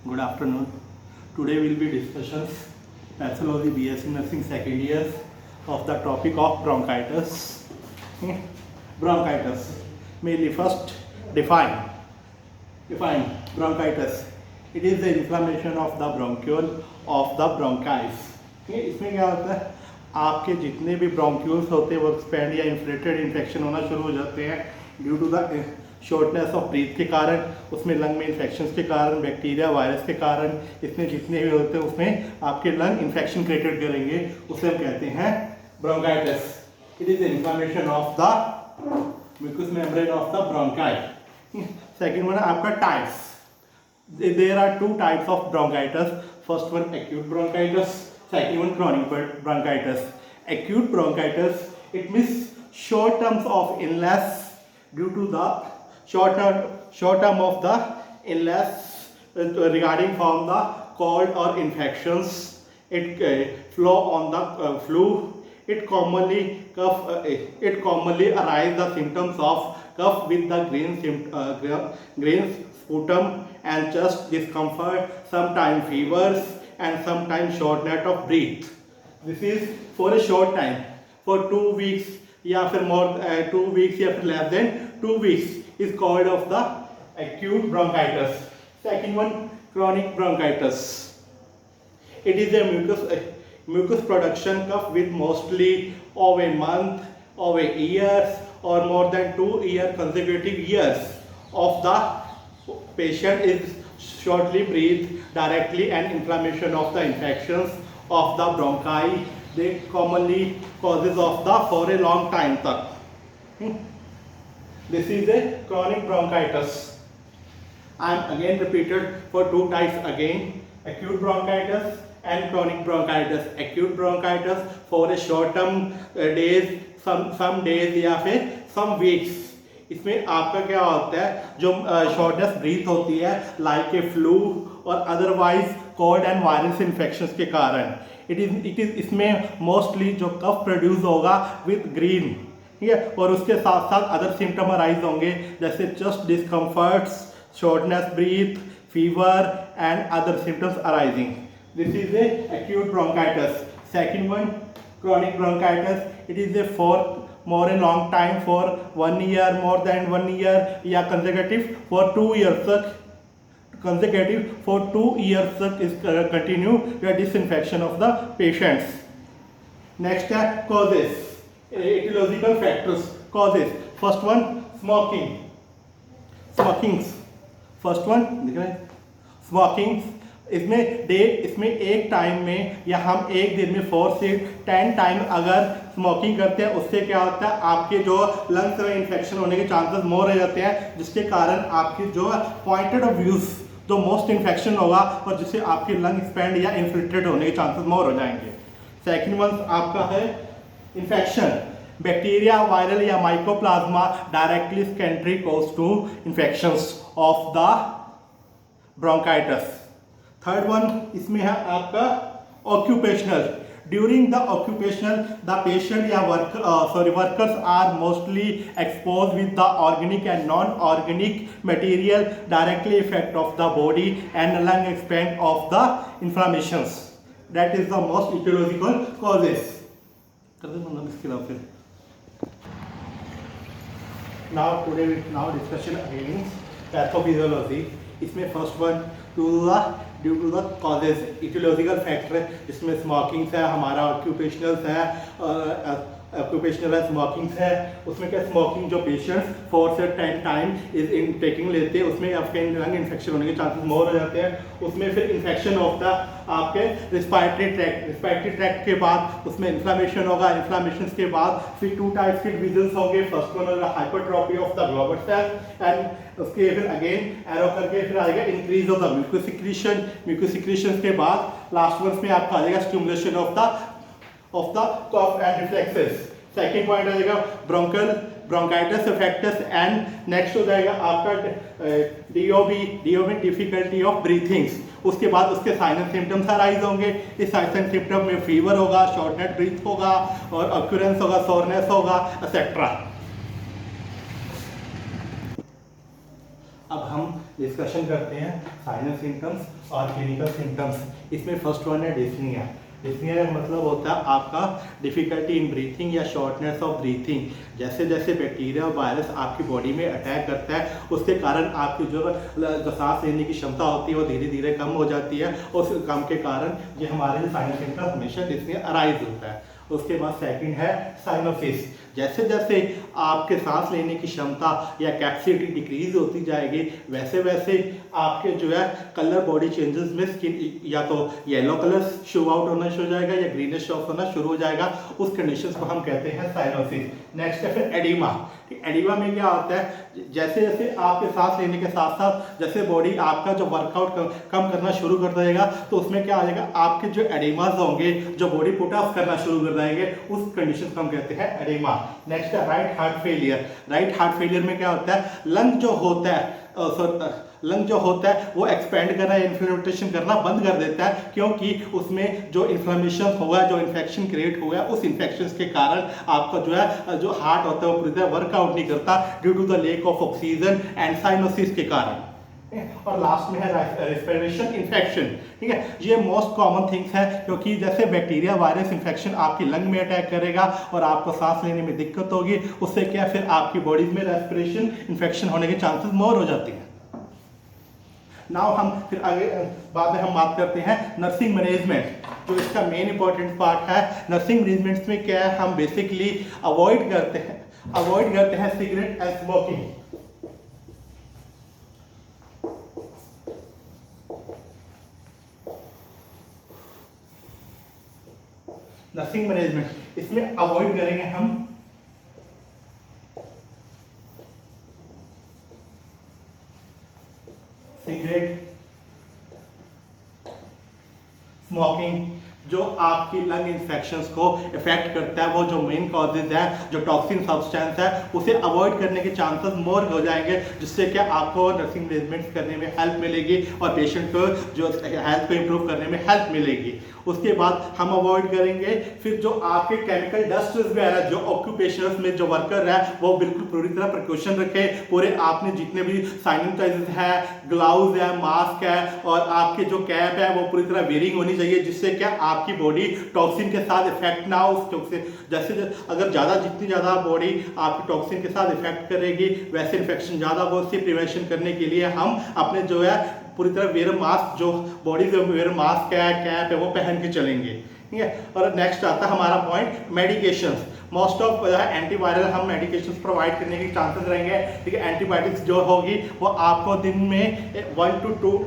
Good afternoon. Today will be discussions pathology BSc nursing second years of the topic of bronchitis. Bronchitis. Mainly first define bronchitis. It is the inflammation of the bronchiole of the bronchis. इसमें क्या होता है, आपके जितने भी bronchioles होते हैं वो एक्सपेंड या इन्फ्लेटेड इन्फेक्शन होना शुरू हो जाते हैं due to the shortness of breath के कारण, उसमें लंग में इन्फेक्शन के कारण, बैक्टीरिया वायरस के कारण, इसमें जितने भी होते हैं उसमें आपके लंग इन्फेक्शन क्रिएटेड करेंगे, उसे हम कहते हैं bronchitis. It is inflammation of the mucous membrane of the bronchi. Second one है आपका types. There are two types of bronchitis. First one acute bronchitis, second one chronic bronchitis. Acute bronchitis, it means short terms of illness due to the short term of the illness regarding from the cold or infections. It flow on the flu. It commonly arise the symptoms of cough with the green sputum and chest discomfort, sometimes fevers and sometimes shortness of breath. This is for a short time, for 2 weeks या फिर more 2 weeks या फिर less than 2 weeks is called of the acute bronchitis. Second one, chronic bronchitis. It is a mucus production cough with mostly of a month, of a years or more than 2 year consecutive years of the patient is shortly breathe directly and inflammation of the infections of the bronchi. They commonly causes of the for a long time tak. This is a chronic bronchitis. I am again repeated for two types again, acute bronchitis and chronic bronchitis. Acute bronchitis for a short term days, some days या फिर some weeks. इसमें आपका क्या होता है, जो shortness breathe होती है लाइक ए फ्लू और otherwise cold and virus infections के कारण, इट इज इसमें मोस्टली जो कफ प्रोड्यूस होगा विद ग्रीन, ठीक है, और उसके साथ साथ अदर सिम्टम अराइज होंगे जैसे chest discomforts, shortness breath, fever and other symptoms arising. This is a acute bronchitis. Second one, chronic bronchitis. It is a for more a long time, for 1 year, more than 1 year या consecutive for 2 years तक, consecutive for 2 years तक is continue the disinfection of the patients. Next है causes, etiological factors. Causes, first one smoking. First one दिख रहा है, smoking. इसमें एक time में या हम एक दिन में 4 से 10 टाइम अगर स्मोकिंग करते हैं, उससे क्या होता है, आपके जो लंग्स में इन्फेक्शन होने के चांसेस मोर हो जाते हैं, जिसके कारण आपकी जो पॉइंटेड ऑफ व्यूज जो मोस्ट इन्फेक्शन होगा और जिससे आपके लंग एक्सपेंड या इन्फिल्ट्रेट होने के चांसेस मोर हो जाएंगे. सेकेंड वन आपका है इन्फेक्शन, बैक्टीरिया, वायरल या mycoplasma directly secondary cause to infections of the bronchitis. Third one इसमें है आपका occupational. During the occupational the patient या workers are mostly expose with the organic and non organic material directly effect of the body and lung expand of the inflammations. That is the most aetiological causes. Now today discussion again pathophysiology. इसमें first one due to the causes, aetiological factor, जिसमें smoking है, हमारा occupational है, smoking है. उसमें क्या, smoking जो patients 4 से 10 टाइम इज इन टेकिंग लेते हैं, उसमें आपके लंग इन्फेक्शन होने के चांसेस मोर हो जाते हैं. उसमें फिर इन्फेक्शन होता है आपके रिस्पायरेटरी ट्रैक्ट के बाद उसमें इन्फ्लामेशन होगा. इन्फ्लामेशन के बाद फिर 2 टाइप्स के डिवीजन्स होंगे. फर्स्ट वन होगा hypertrophy of the global cell and उसके फिर अगेन एरो करके फिर आएगा increase of the mucus secretion के बाद लास्ट वन में आपका आ जाएगा stimulation of the cough and reflexes. Second point आ जाएगा ब्रोंकाइटिस इफेक्टस एंड नेक्स्ट हो जाएगा आपका डीओबी डिफिकल्टी ऑफ ब्रीथिंग्स. उसके बाद उसके साइन एंड सिम्टम्स अराइज होंगे. इस साइन एंड सिम्टम में फीवर होगा, शॉर्टनेस ब्रीथ होगा और ऑक्यूरेंस होगा, सोरनेस होगा, एक्सेट्रा. अब हम डिस्कशन करते हैं साइनस सिम्टम्स और क्लिनिकल सिम्टम्स। इसमें फर्स्ट वन है डिस्निया। डिस्निया का मतलब होता है आपका डिफ़िकल्टी इन ब्रीथिंग या शॉर्टनेस ऑफ ब्रीथिंग। जैसे जैसे बैक्टीरिया और वायरस आपकी बॉडी में अटैक करता है उसके कारण आपकी जो सांस लेने की क्षमता होती है वो धीरे धीरे कम हो जाती है। उस कम के कारण ये हमारे साइनस सिम्टम्स हमेशा डिस्निया अराइज होता है। उसके बाद सेकंड है साइनोसिस। जैसे जैसे आपके सांस लेने की क्षमता या कैपेसिटी डिक्रीज होती जाएगी वैसे वैसे आपके जो है कलर बॉडी चेंजेस में स्किन या तो येलो कलर शो आउट होना शुरू हो जाएगा या ग्रीनिश ऑफ होना शुरू हो जाएगा। उस कंडीशंस को हम कहते हैं साइनोसिस। नेक्स्ट है फिर एडिमा। एडिमा में क्या होता है, जैसे जैसे आपके सांस लेने के साथ साथ जैसे बॉडी आपका जो वर्कआउट कम करना शुरू कर देगा तो उसमें क्या आ जाएगा, आपके जो एडिमास होंगे जो बॉडी पुट ऑफ करना शुरू कर देंगे, उस कंडीशन को हम कहते हैं एडिमा। नेक्स्ट है right heart failure. Right heart failure में क्या होता है, लंग जो होता है वो एक्सपेंड करना, इन्फ्लेमेशन करना बंद कर देता है, क्योंकि उसमें जो इन्फ्लेमेशन हुआ, जो इन्फेक्शन क्रिएट हुआ है, उस इन्फेक्शन के कारण आपका जो हार्ट होता है वो पूरी तरह वर्कआउट नहीं करता due to the lack of oxygen and cyanosis के कारण। और लास्ट में है रेस्पिरेशन इन्फेक्शन। ठीक है, ये मोस्ट कॉमन थिंग्स है, क्योंकि जैसे बैक्टीरिया वायरस इन्फेक्शन आपकी लंग में अटैक करेगा और आपको सांस लेने में दिक्कत होगी, उससे क्या फिर आपकी बॉडी में रेस्पिरेशन इन्फेक्शन होने के चांसेस मोर हो जाते हैं। नाउ हम फिर आगे बाद में हम बात करते हैं नर्सिंग मैनेजमेंट, जो इसका मेन इंपॉर्टेंट पार्ट है। नर्सिंग मैनेजमेंट में क्या है, हम बेसिकली अवॉइड करते हैं cigarette and smoking. Nursing management इसमें अवॉइड करेंगे हम सिगरेट, स्मोकिंग, जो आपकी लंग इन्फेक्शंस को इफेक्ट करता है। वो जो मेन कॉजेज है, जो टॉक्सिन सब्सटेंस है, उसे अवॉइड करने के चांसेस मोर हो जाएंगे, जिससे कि आपको नर्सिंग मैनेजमेंट करने में हेल्प मिलेगी और पेशेंट को जो हेल्थ को इम्प्रूव करने में हेल्प मिलेगी। उसके बाद हम अवॉइड करेंगे फिर जो आपके केमिकल डस्ट वगैरह, जो ऑक्यूपेशंस में जो वर्कर है वो बिल्कुल पूरी तरह प्रिकॉशन रखे। पूरे आपने जितने भी सैनिटाइजर है, ग्लव्स है, मास्क है और आपके जो कैप है वो पूरी तरह वेयरिंग होनी चाहिए, जिससे क्या आपकी बॉडी टॉक्सिन के साथ इफेक्ट ना हो। जैसे अगर जितनी ज़्यादा बॉडी आपकी टॉक्सिन के साथ इफेक्ट करेगी वैसे इन्फेक्शन ज़्यादा हो। उससे प्रिवेंशन करने के लिए हम अपने जो है पूरी तरह वेयर मास्क, जो बॉडी पे वेयर मास्क है, कैप है, वो पहन के चलेंगे। ठीक है, और नेक्स्ट आता है हमारा point medications. Most of antiviral हम मेडिकेशंस प्रोवाइड करने के चांसेस रहेंगे। ठीक है, एंटीबायोटिक्स जो होगी वो आपको दिन में 1 to 2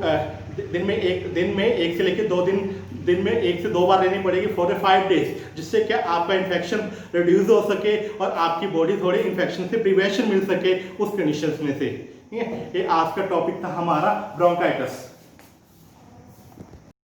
दिन में एक से लेकर 2 दिन में 1 से 2 बार लेनी पड़ेगी 4 से 5 डेज, जिससे क्या आपका इन्फेक्शन रिड्यूस हो सके और आपकी बॉडी थोड़ी इन्फेक्शन से प्रिवेंशन मिल सके उस कंडीशंस में से। ये आज का टॉपिक था हमारा ब्रोंकाइटिस।